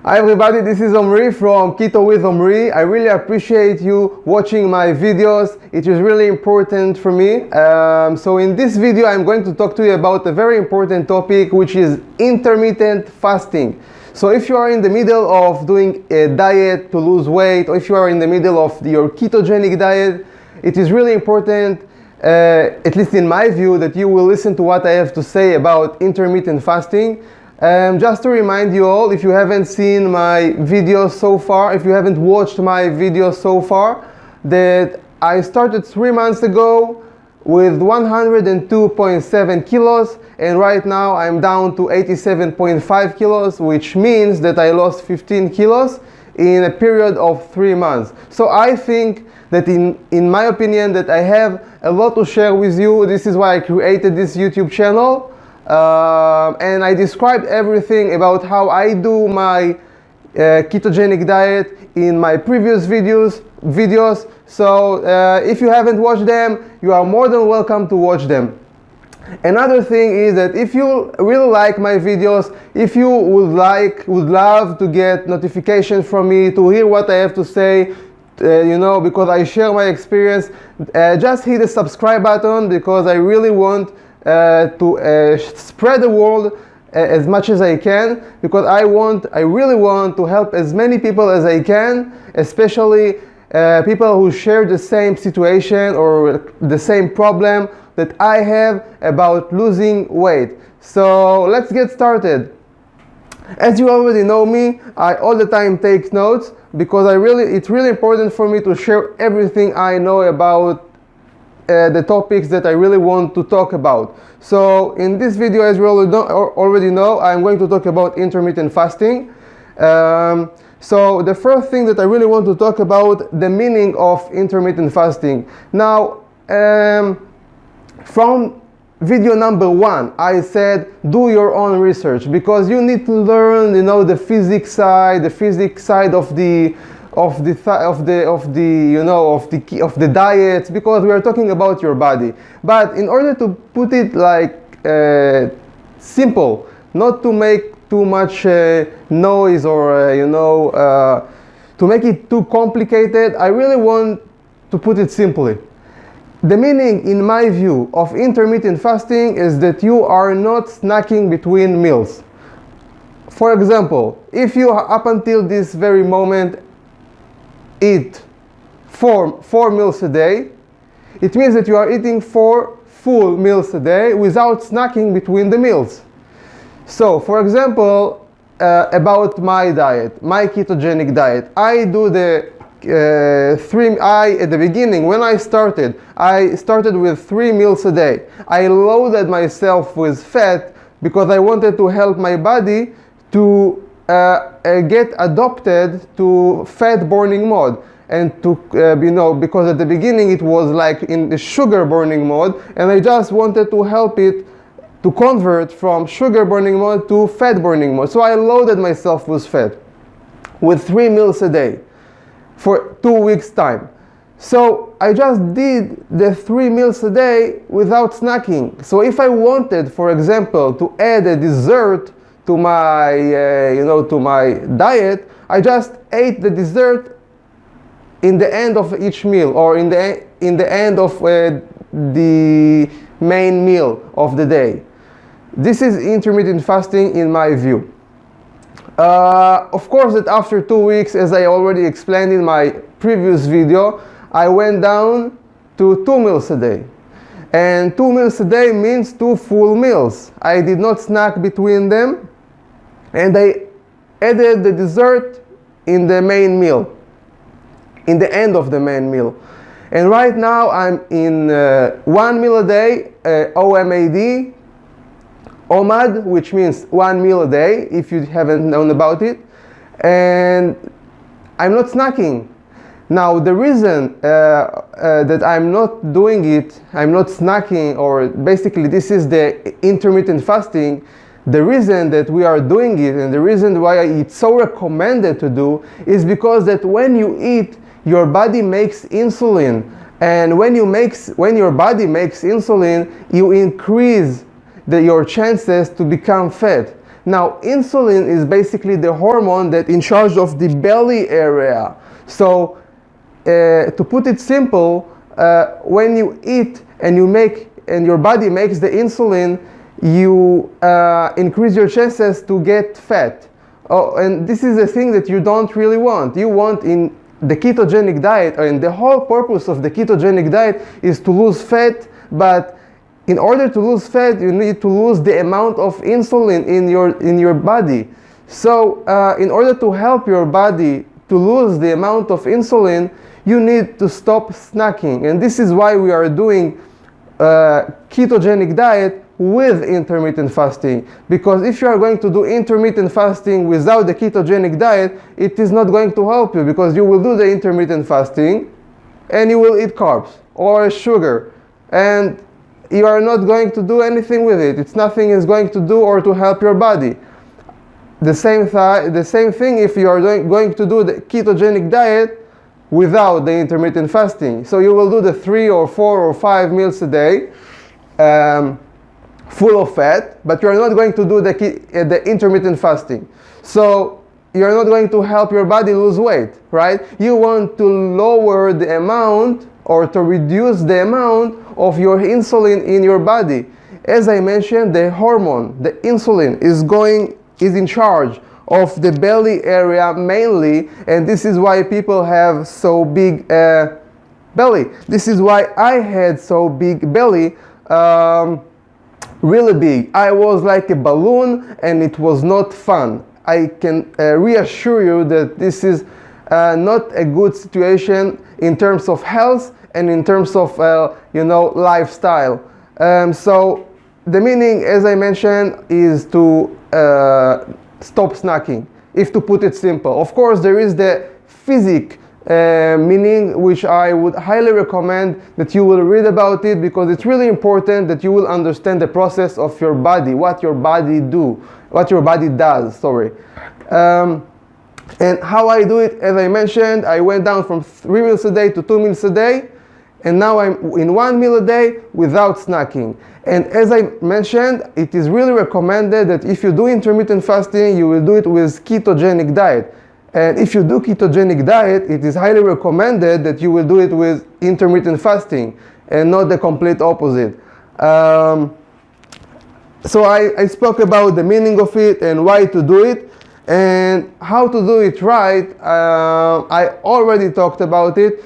Hi everybody, this is Omri from Keto with Omri. I really appreciate you watching my videos. It is really important for me. So in this video I'm going to talk to you about a very important topic, which is intermittent fasting. So if you are in the middle of doing a diet to lose weight, or if you are in the middle of your ketogenic diet, it is really important, at least in my view, that you will listen to what I have to say about intermittent fasting. Just to remind you all, if you haven't seen my videos so far, if you haven't watched my videos so far, that I started 3 months ago with 102.7 kilos, and right now I'm down to 87.5 kilos, which means that I lost 15 kilos in a period of 3 months. So I think that in my opinion that I have a lot to share with you. This is why I created this YouTube channel. And I described everything about how I do my ketogenic diet in my previous videos. So if you haven't watched them, you are more than welcome to watch them. Another thing is that if you really like my videos, if you would love to get notifications from me, to hear what I have to say, because I share my experience, just hit the subscribe button, because I really want to spread the word as much as I can, because I really want to help as many people as I can, especially people who share the same situation or the same problem that I have about losing weight. So let's get started. As you already know me, I all the time take notes, because it's really important for me to share everything I know about the topics that I really want to talk about. So in this video, as you already know, I'm going to talk about intermittent fasting. So the first thing that I really want to talk about, the meaning of intermittent fasting. Now, from video number 1, I said do your own research, because you need to learn, the physics side of the diets, because we are talking about your body. But in order to put it like simple, not to make too much noise, or to make it too complicated, I really want to put it simply. The meaning, in my view, of intermittent fasting is that you are not snacking between meals. For example, if you up until this very moment eat four meals a day, it means that you are eating 4 full meals a day without snacking between the meals. So, for example, about my diet, my ketogenic diet, I do the at the beginning, when I started with 3 meals a day. I loaded myself with fat because I wanted to help my body to get adopted to fat burning mode, and to because at the beginning it was like in the sugar burning mode, and I just wanted to help it to convert from sugar burning mode to fat burning mode. So I loaded myself with fat with 3 meals a day for 2 weeks time. So I just did the 3 meals a day without snacking. So if I wanted, for example, to add a dessert to my to my diet, I just ate the dessert in the end of each meal, or in the end of the main meal of the day. This is intermittent fasting in my view. Of course, that after 2 weeks, as I already explained in my previous video, I went down to 2 meals a day. And 2 meals a day means 2 full meals. I did not snack between them, and I added the dessert in the main meal, in the end of the main meal. And right now I'm in 1 meal a day, OMAD, which means 1 meal a day, if you haven't known about it. And I'm not snacking. Now, the reason that I'm not doing it, I'm not snacking, or basically this is the intermittent fasting, the reason that we are doing it, and the reason why it's so recommended to do, is because that when you eat, your body makes insulin. And when your body makes insulin, you increase your chances to become fat. Now, insulin is basically the hormone that in charge of the belly area. So, to put it simple, when you eat and your body makes the insulin, you increase your chances to get fat. Oh, and this is a thing that you don't really want. You want in the ketogenic diet, and the whole purpose of the ketogenic diet is to lose fat, but in order to lose fat, you need to lose the amount of insulin in your body. So, in order to help your body to lose the amount of insulin, you need to stop snacking. And this is why we are doing ketogenic diet with intermittent fasting. Because if you are going to do intermittent fasting without the ketogenic diet, it is not going to help you, because you will do the intermittent fasting and you will eat carbs or sugar, and you are not going to do anything with it. It's nothing is going to do or to help your body. The same thing if you are going to do the ketogenic diet without the intermittent fasting. So you will do the 3 or 4 or 5 meals a day, full of fat, but you are not going to do the intermittent fasting. So you are not going to help your body lose weight, right? You want to lower the amount or to reduce the amount of your insulin in your body. As I mentioned, the hormone, the insulin, is in charge of the belly area mainly, and this is why people have so big belly. This is why I had so big belly, really big. I was like a balloon, and it was not fun. I can reassure you that this is not a good situation in terms of health and in terms of lifestyle. So the meaning, as I mentioned, is to stop snacking, if to put it simple. Of course, there is the physic meaning, which I would highly recommend that you will read about it, because it's really important that you will understand the process of your body, what your body does. And how I do it, as I mentioned, I went down from 3 meals a day to 2 meals a day, and now I'm in 1 meal a day without snacking. And as I mentioned, it is really recommended that if you do intermittent fasting, you will do it with ketogenic diet. And if you do ketogenic diet, it is highly recommended that you will do it with intermittent fasting and not the complete opposite. So I spoke about the meaning of it and why to do it, and how to do it right. I already talked about it.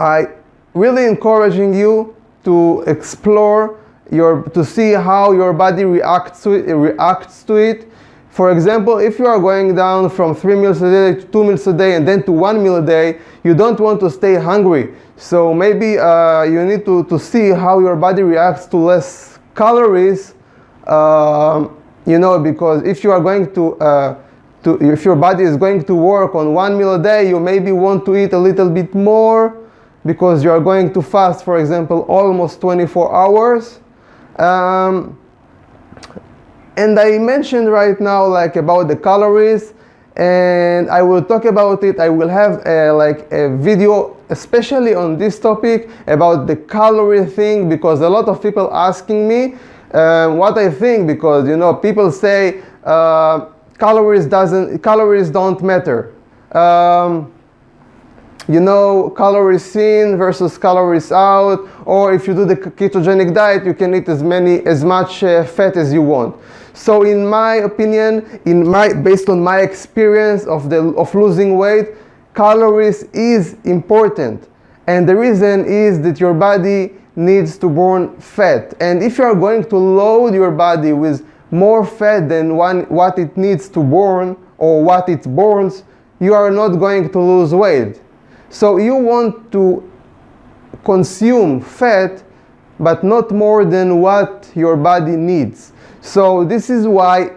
I really encouraging you to explore to see how your body reacts to it. For example, if you are going down from 3 meals a day to 2 meals a day and then to 1 meal a day, you don't want to stay hungry. So maybe you need to see how your body reacts to less calories, because if you are going if your body is going to work on 1 meal a day, you maybe want to eat a little bit more, because you are going to fast, for example, almost 24 hours. And I mentioned right now about the calories, and I will talk about it. I will have a video especially on this topic about the calorie thing, because a lot of people asking me what I think, because people say calories don't matter. Calories in versus calories out, or if you do the ketogenic diet, you can eat as much fat as you want. So in my opinion, based on my experience of losing weight, calories is important, and the reason is that your body needs to burn fat, and if you are going to load your body with more fat than what it needs to burn or what it burns, you are not going to lose weight. So you want to consume fat, but not more than what your body needs. So this is why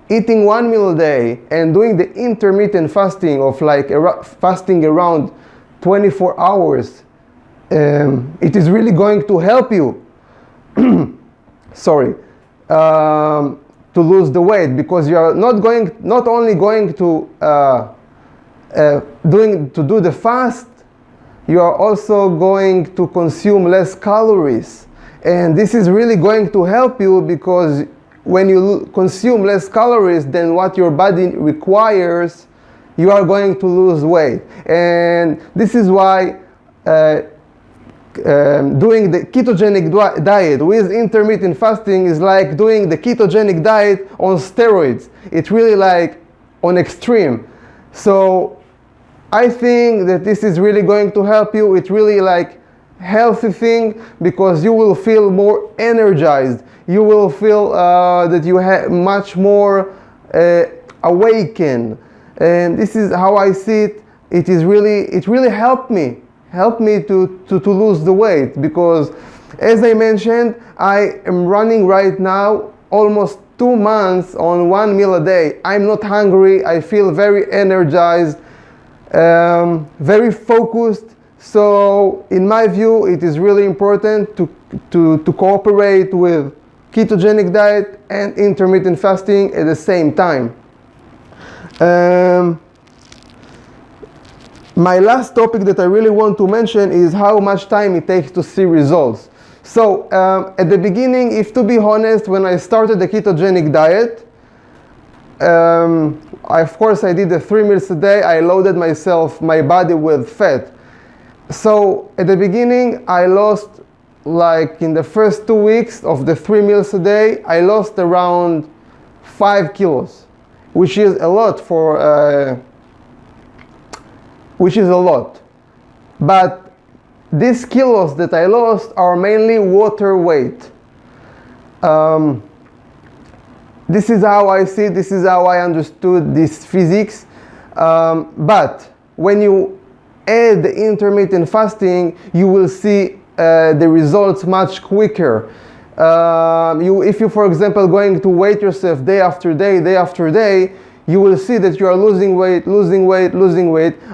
eating 1 meal a day and doing the intermittent fasting of fasting around 24 hours, it is really going to help you to lose the weight, because you are not only going to do the fast, you are also going to consume less calories, and this is really going to help you, because when you consume less calories than what your body requires, you are going to lose weight. And this is why doing the ketogenic diet with intermittent fasting is like doing the ketogenic diet on steroids. It's really like on extreme. So I think that this is really going to help you. It's really like healthy thing, because you will feel more energized. You will feel that you have much more awakened. And this is how I see it. It really helped me to lose the weight, because as I mentioned, I am running right now almost 2 months on 1 meal a day. I'm not hungry. I feel very energized, very focused. So in my view, it is really important to cooperate with ketogenic diet and intermittent fasting at the same time. My last topic that I really want to mention is how much time it takes to see results. So at the beginning, if to be honest, when I started the ketogenic diet, of course I did the 3 meals a day. I loaded my body with fat. So at the beginning, I lost, like in the first 2 weeks of the 3 meals a day, I lost around 5 kilos, which is a lot But these kilos that I lost are mainly water weight. This is how I see it. This is how I understood this physics. But when you add the intermittent fasting, you will see the results much quicker. If you, for example, going to weigh yourself day after day, you will see that you are losing weight.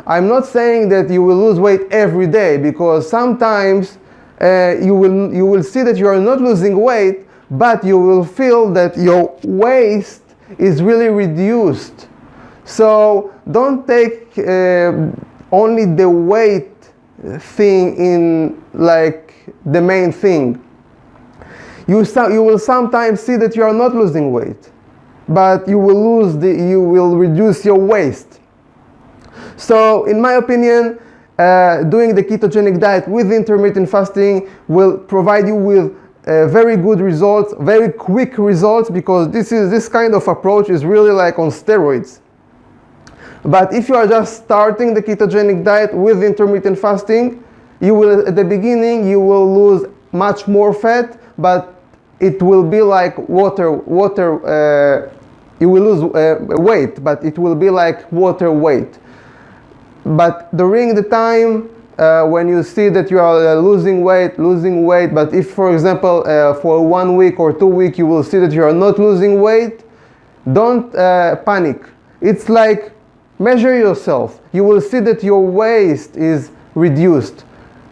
I'm not saying that you will lose weight every day, because sometimes you will see that you are not losing weight, but you will feel that your waist is really reduced. So don't take only the weight thing in like the main thing. You will sometimes see that you are not losing weight, but you will reduce your waist. So in my opinion, doing the ketogenic diet with intermittent fasting will provide you with very good results, very quick results, because this kind of approach is really like on steroids. But if you are just starting the ketogenic diet with intermittent fasting, at the beginning you will lose much more fat, but it will be like you will lose weight, but it will be like water weight. But during the time when you see that you are losing weight, but if, for example, for 1 week or 2 weeks you will see that you are not losing weight, don't panic. It's like, measure yourself. You will see that your waist is reduced.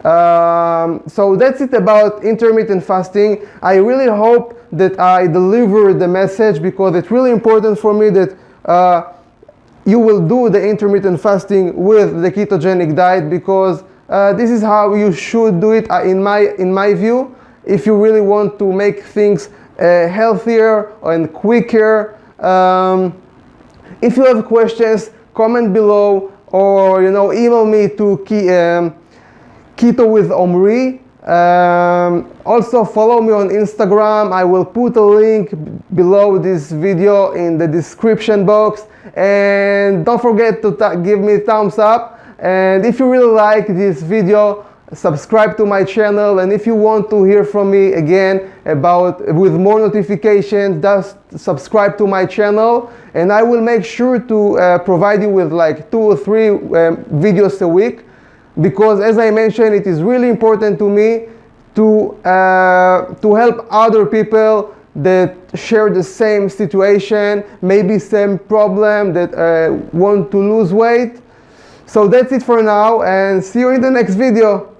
So that's it about intermittent fasting. I really hope that I deliver the message, because it's really important for me that you will do the intermittent fasting with the ketogenic diet, because this is how you should do it in my view, if you really want to make things healthier and quicker. If you have questions, comment below, or email me to Keto with Omri. Also follow me on Instagram. I will put a link below this video in the description box, and don't forget to give me a thumbs up. And if you really like this video, subscribe to my channel. And if you want to hear from me again with more notifications, just subscribe to my channel, and I will make sure to provide you with like 2 or 3 videos a week, because as I mentioned, it is really important to me to help other people that share the same situation, maybe same problem, that want to lose weight. So that's it for now, and see you in the next video.